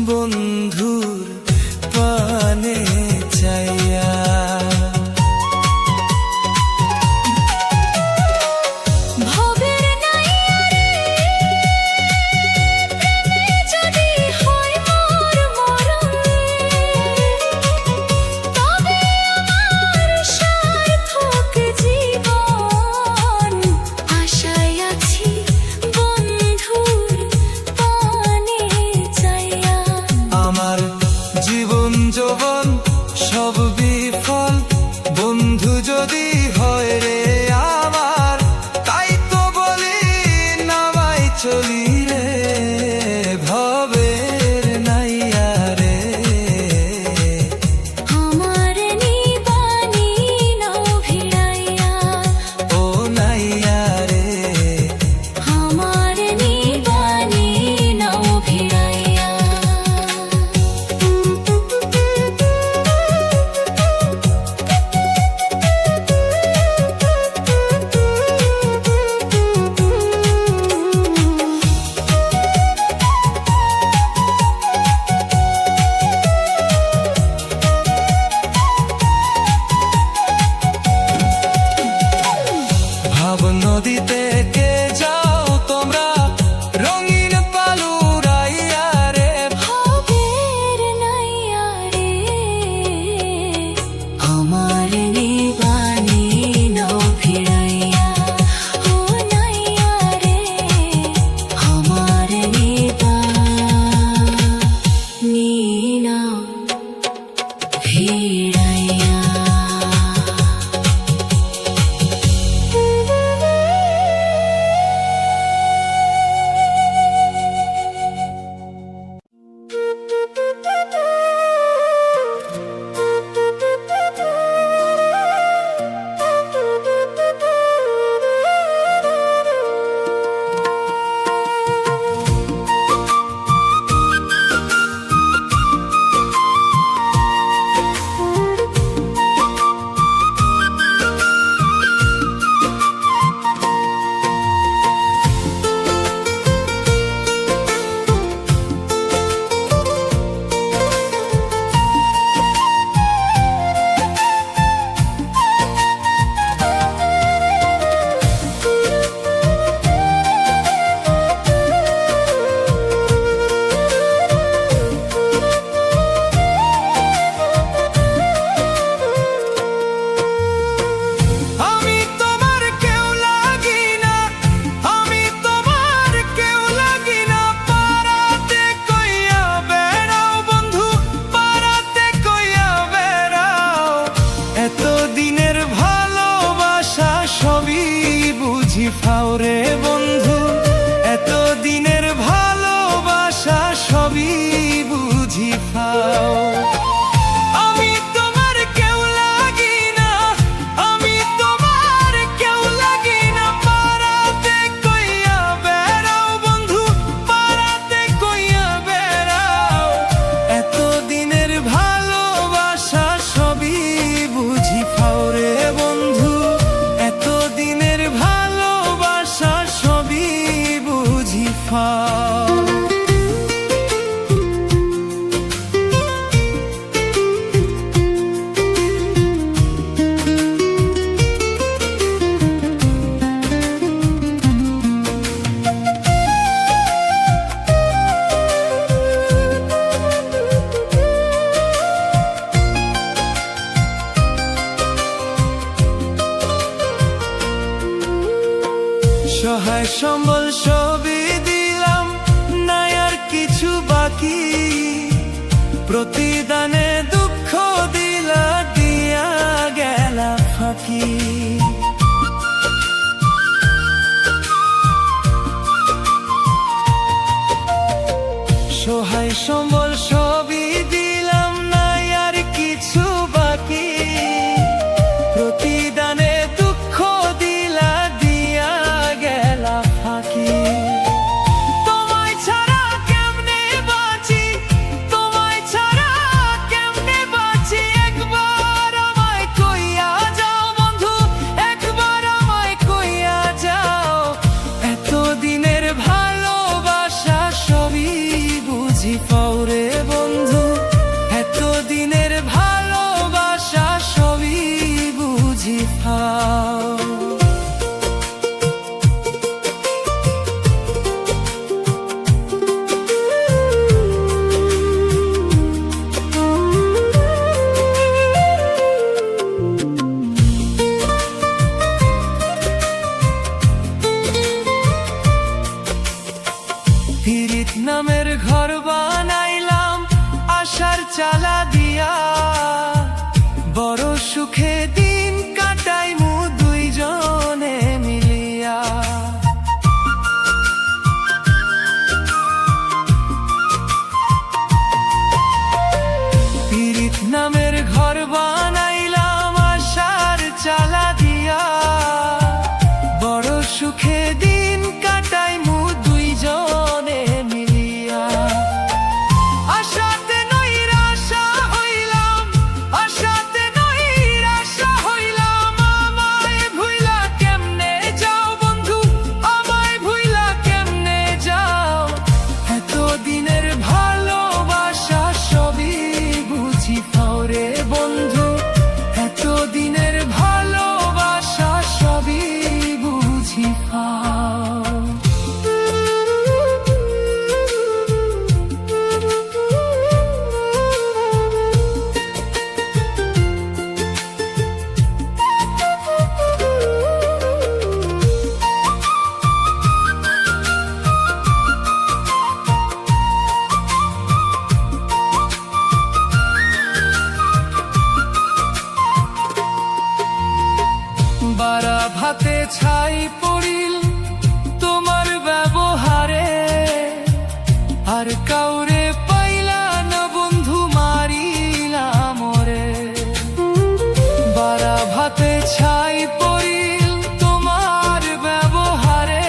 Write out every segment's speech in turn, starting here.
বন্ধুর পানে চাইয়া। জীবন যৌবন সব বিফল বন্ধু যদি হয় রে আমার, তাই তো বলি নামাই চলি রে ভবের নাইয়া রে। আমার নিবানি নাও ভিড়াইয়া, ও নাইয়া রে আমার নিবানি নাও ভিড়াইয়া। ভাব নদীতে কে যাও তোমরা রঙিন পালুরাইয়া রে। ভবের নাইয়া রে আমার নিবানি নাও ভিড়াইয়া, ও নাইয়া রে আমার নিবানি নাও ভিড়াইয়া। ফাওরে বন্ধু এত দিনের ভালোবাসা সবই বুঝি ফাও। আমি তোমার কেউ লাগি না, আমি তোমার কেউ লাগি না, পারাতে কইয়া বেড়াও বন্ধু, পারাতে কইয়া বেড়াও। এত দিনের ভালোবাসা সবই বুঝি ফাওরে বন্ধু, এত দিনের ভালোবাসা সবই বুঝি ফাও। সহায় সম্বল সবই দিলাম, নাই আর কিছু বাকি, প্রতিদানে দুঃখ দিলা দিয়া গেলা ফাঁকি। সহায় সম্বল সবই দিলাম, নাই আর কিছু বাকি, প্রতিদানে দুঃখ দিলা দিয়া গেলা ফাঁকি। তোমায় ছাড়া কেমনে বাঁচি, তোমায় ছাড়া কেমনে চালা দিয়া বড় সুখে দিন কাটাইমু দুইজনে মিলিয়া। পীড়িত নামের ঘর বানাইলাম আশার চালা দিয়া বড় সুখে দিন কাটাইমু দুইজনে মিলিয়া। আশাতে নৈরাশা হইলাম, আশাতে নৈরাশা হইলাম, আমায় ভুইলা কেমনে যাও বন্ধু, আমায় ভুইলা কেমনে যাও। এতদিনের ভালোবাসা সবই বুঝি পাও রে বন্ধু, এতদিনের ভালোবাসা সবই বুঝি পাও। বারা ভাতে ছাই পড়িল তোমার ব্যবহারে, আর কাউরে পাইলা না বন্ধু মারিলা মোরে। বারা ভাতে ছাই পড়িল তোমার ব্যবহারে,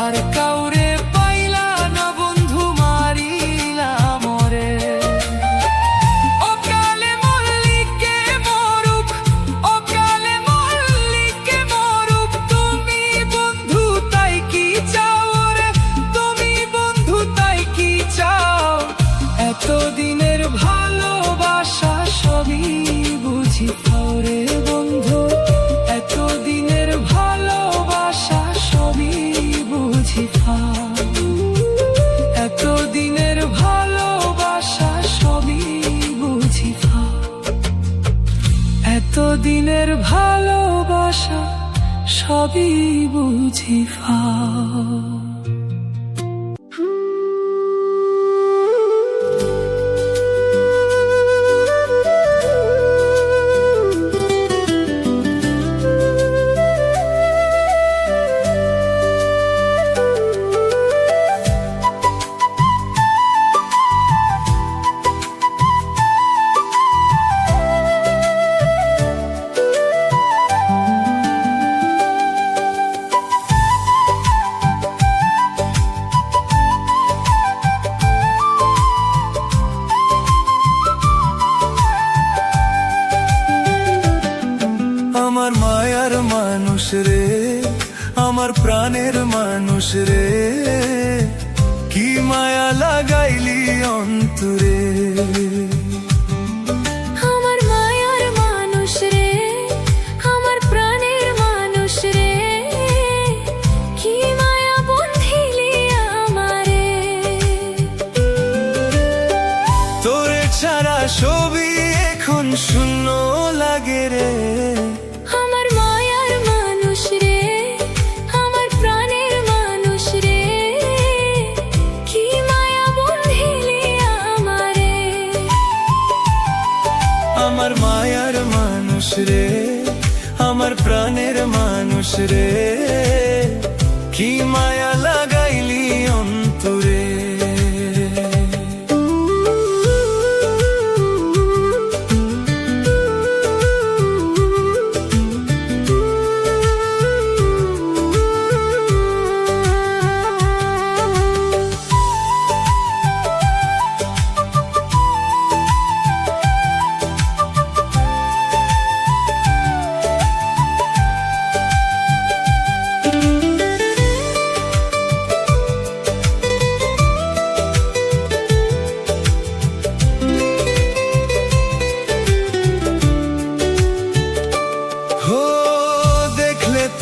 আর কাউরে পাইলা না বন্ধু মারিলা মোরে। অকালে মল্লিকে মরুক, অকালে মল্লিকে মরুক, তুমি বন্ধু তাই কি চাও রে, তুমি বন্ধু তাই কি চাও। এতদিনের ভালোবাসা সবই বুঝি পাও রে বন্ধু, এতদিনের ভালোবাসা সবই বুঝি পাও। এতদিনের ভালোবাসা সবই বুঝি পাও, এতদিনের ভালোবাসা সবই বুঝি পাও। আমার মায়ার মানুষ রে, আমার প্রাণের মানুষ রে, কি মায়া লাগাইলি অন্তরে। আমার মায়ার মানুষ রে, আমার প্রাণের মানুষ রে, কি মায়া বন্ধিলি আমারে। তোরে ছাড়া সবই এখন শূন্য লাগে রে। আমার মায়ার মানুষ রে, আমার প্রাণের মানুষ রে, কি মায়া বন্ধিলি আমারে। আমার মায়ার মানুষ রে, আমার প্রাণের মানুষ রে, কি মায়া লাগাইলি অন্তরে।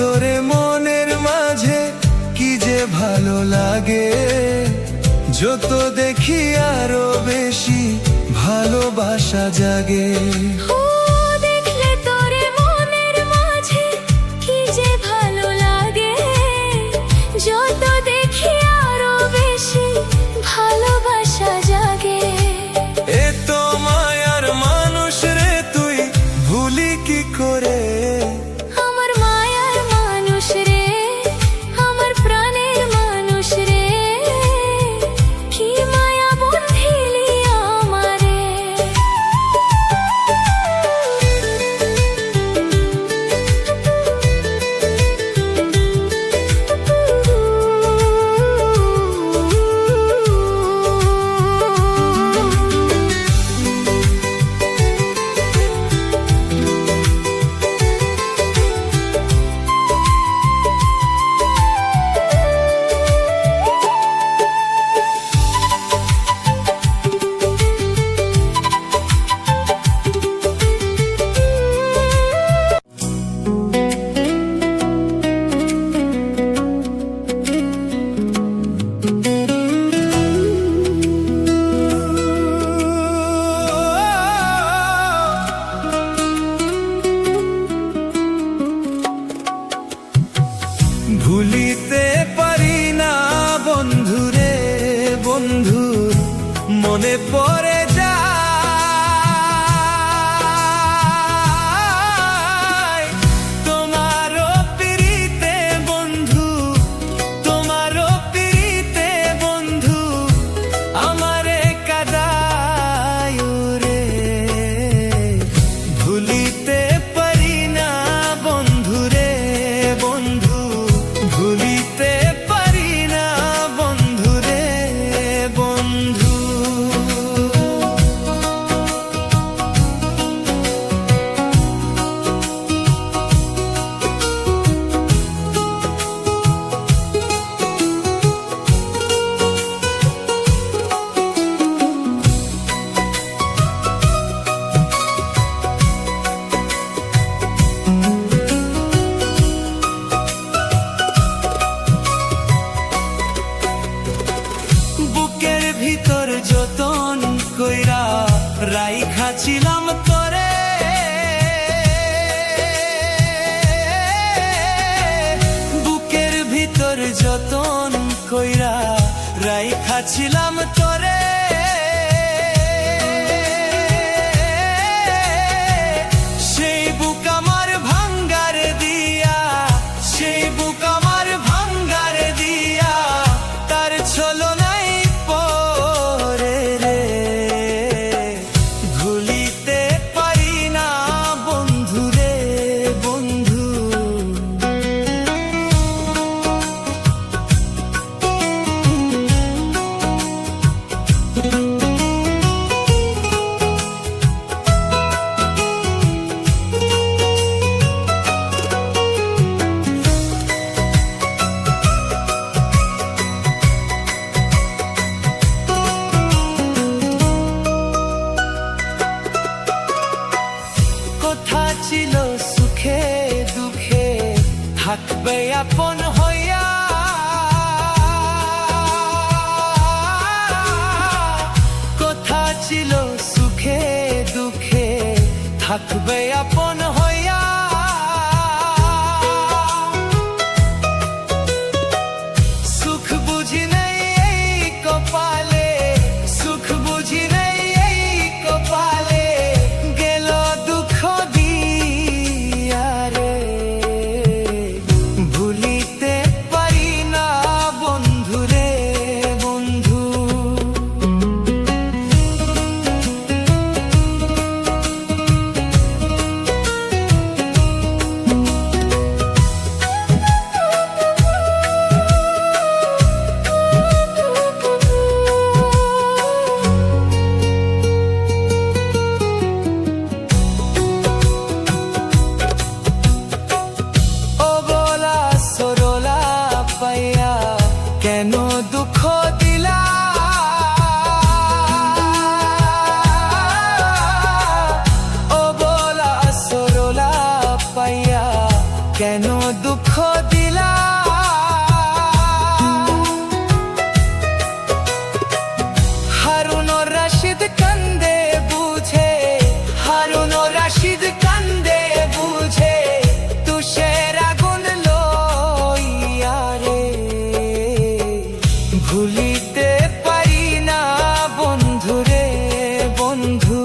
তোরে মনের মাঝে কি যে ভালো লাগে, যত দেখি আরো বেশি ভালোবাসা জাগে। ও দেখলে তোরে মনের মাঝে কি যে ভালো লাগে, যত দেখি আরো বেশি ভালোবাসা জাগে। মনে পড়ে যায় তোমারও পিরিতে বন্ধু, তোমারও পিরিতে বন্ধু আমারে কাদায় রে। ভুলিতে পারি না বন্ধু রে বন্ধু, ভুলিতে পারি না বন্ধু রে বন্ধু। বুকের ভিতর যতন কইরা রাইখা ছিলাম তোরে, বুকের ভিতর যতন কইরা রাইখা ছিলাম তোরে। সেই বুক আমার ভাঙ্গার দিয়া, সেই বুক আমার ভাঙ্গার দিয়া তার ছলনাই পরে রে। ভুলিতে পারি না বন্ধু রে বন্ধু। কথা ছিল সুখে দুঃখে থাকবে আপন হইয়া, কথা ছিল সুখে দুঃখে থাকবে আপন হইয়া। সুখ বুঝি নেই এই কপালে, সুখ বুঝি নেই এই কপালে গেল দুঃখ দিয়া রে। ভুলিতে পারি না বন্ধু রে বন্ধু। ও বলা সরলা পাইয়া কেন দুঃখ দিলা, ও বলা সরলা পাইয়া কেন দুঃখ দিলা। হারুন রশিদ কান্দে বুঝে, হারুন রশিদ কান্দে বুঝে তুষের আগুন লইয়া রে। ভুলিতে পারি না বন্ধু রে বন্ধু।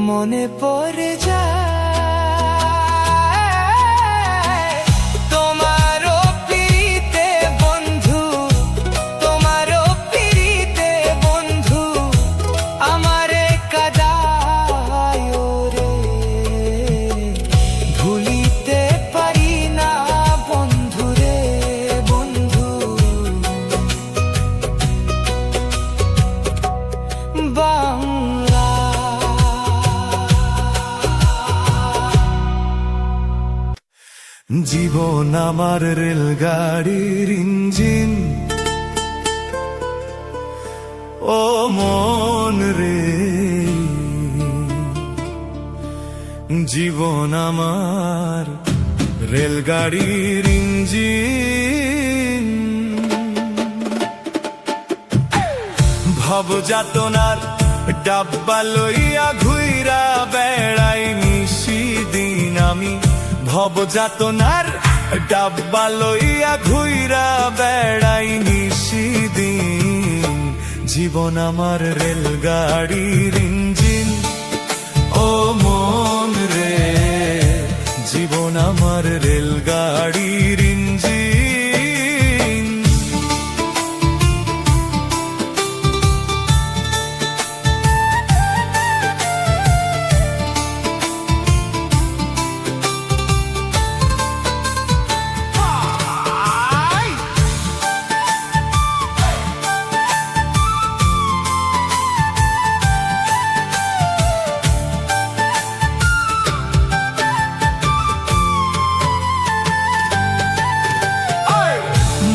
মনে পড়ে যায় তোমারও পিরিতে বন্ধু, তোমারও পিরিতে বন্ধু আমারে কাদায় রে। ভুলিতে পারি না বন্ধু রে বন্ধু। বাংলা জীবন আমার রেলগাড়ির ইঞ্জিন, ও মন রে। জীবন আমার রেলগাড়ির ইঞ্জিন, ভব যাতনার ডাব্বা লইয়া ঘুইরা বেড়াই নিশিদিন আমি। ভব যাতনার ডাব্বা লইয়া ঘুইরা বেড়াই নিশিদিন। জীবন আমার রেলগাড়ির ইঞ্জিন, ও মন রে, জীবন আমার রেলগাড়ির ইঞ্জিন।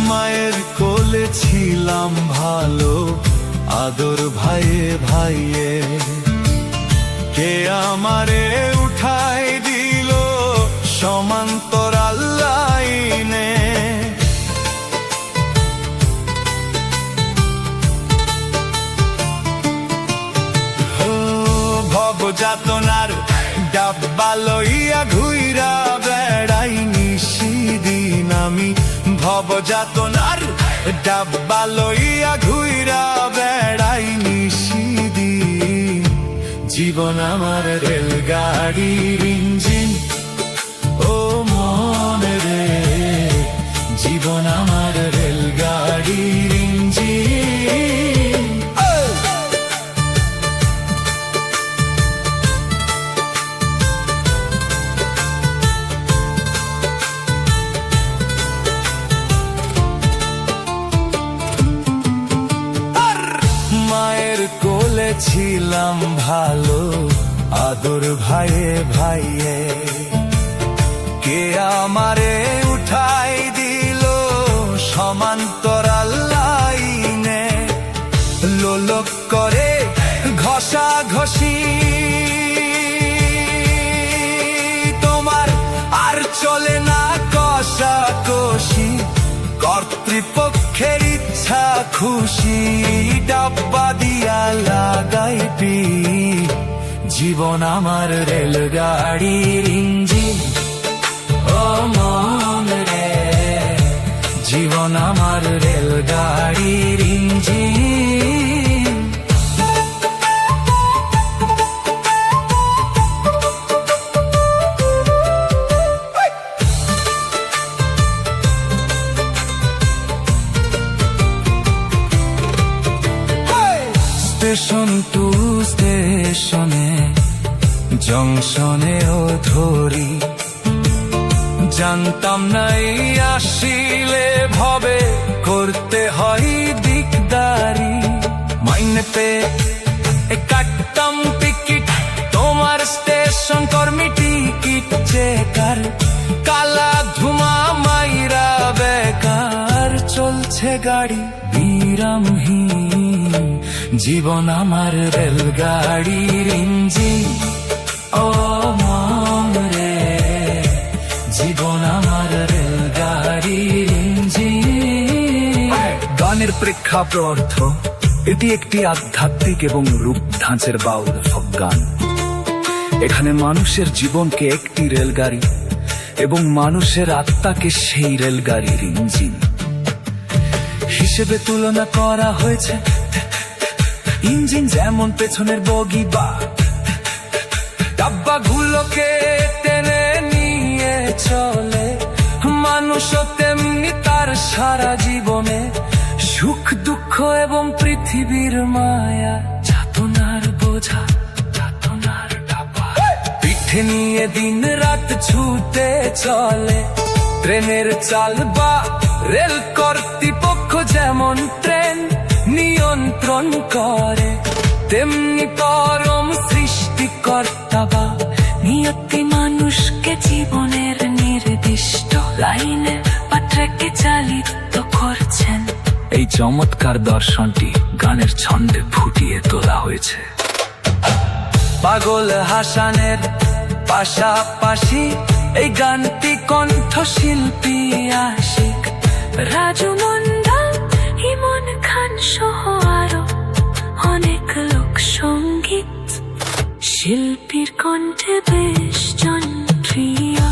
মায়ের কোলে ছিলাম ভালো, আদর ভাইয়ে ভাইয়ে, কে আমারে উঠাই দিল সমান্তরাল লাইনে। ভবযাতনার ডাব্বা লইয়া ঘুইরা বেড়াই নিশিদিন আমি, ভবযাতনার ডাব্বা লইয়া ঘুইরা বেড়াই নিশিদিন। জীবন আমার রেলগাড়ির ইঞ্জিন, ও মন রে, জীবন আমার রেলগাড়ির ইঞ্জিন। মায়ের কোলে ছিলাম ভালো, আদর ভাইয়ে ভাইয়ে, কে আমারে উঠাই দিল সমান্তরাল লাইনে। লোলক করে ঘষা ঘষি তোমার আর চলে না কষাকষি, কর্তৃপক্ষের ইচ্ছা খুশি ডাব্বা দিয়া লাগাই পি। জীবন আমার রেলগাড়ির ইঞ্জিন, ও মন রে, জীবন আমার রেলগাড়ির ইঞ্জিন। স্টেশন টু স্টেশনে, জংশনেও ধরি, জানতাম নাই আসিলে ভবে করতে হয় দিকদারি। মাইনেতে কাটতাম টিকিট, তোমার স্টেশন কর্মী টিকিট চেকার, কালা ধুমা মাইরা বেকার চলছে গাড়ি বিরামহীন। জীবন আমার রেলগাড়ির ইঞ্জিন, ও মন রে, জীবন আমার রেলগাড়ির ইঞ্জিন। গানের প্রেক্ষাপট অর্থ, এটি একটি আধ্যাত্মিক এবং রূপ ধাঁচের বাউল ফোক গান। এখানে মানুষের জীবনকে একটি রেলগাড়ি এবং মানুষের আত্মাকে সেই রেলগাড়ির ইঞ্জিন হিসেবে তুলনা করা হয়েছে। ইঞ্জিন যেমন পেছনের বগি বা ডাব্বাগুলোকে টেনে নিয়ে চলে, মানুষও তেমনি তার সারা জীবনে সুখ দুঃখ এবং পৃথিবীর মায়া, যাতনার বোঝা, যাতনার ডাব্বা পিঠে নিয়ে দিন রাত ছুটে চলে। ট্রেনের চাল বা রেল কর্তৃপক্ষ যেমন ট্রেন নিয়ন্ত্রণ করে, তেমনি পরম সৃষ্টিকর্তা বা নিয়তি মানুষকে জীবনের নির্দিষ্ট লাইনে বা ট্র্যাকে চালিত করছেন। এই চমৎকার দর্শনটি গানের ছন্দে ফুটিয়ে তোলা হয়েছে। পাগল হাসানের পাশাপাশি এই গানটি কণ্ঠশিল্পী আশিক, রাজু মন্ডল, ইমন খান সহ আরো অনেক লোক সঙ্গীত শিল্পীর কণ্ঠে বেশ জনপ্রিয়।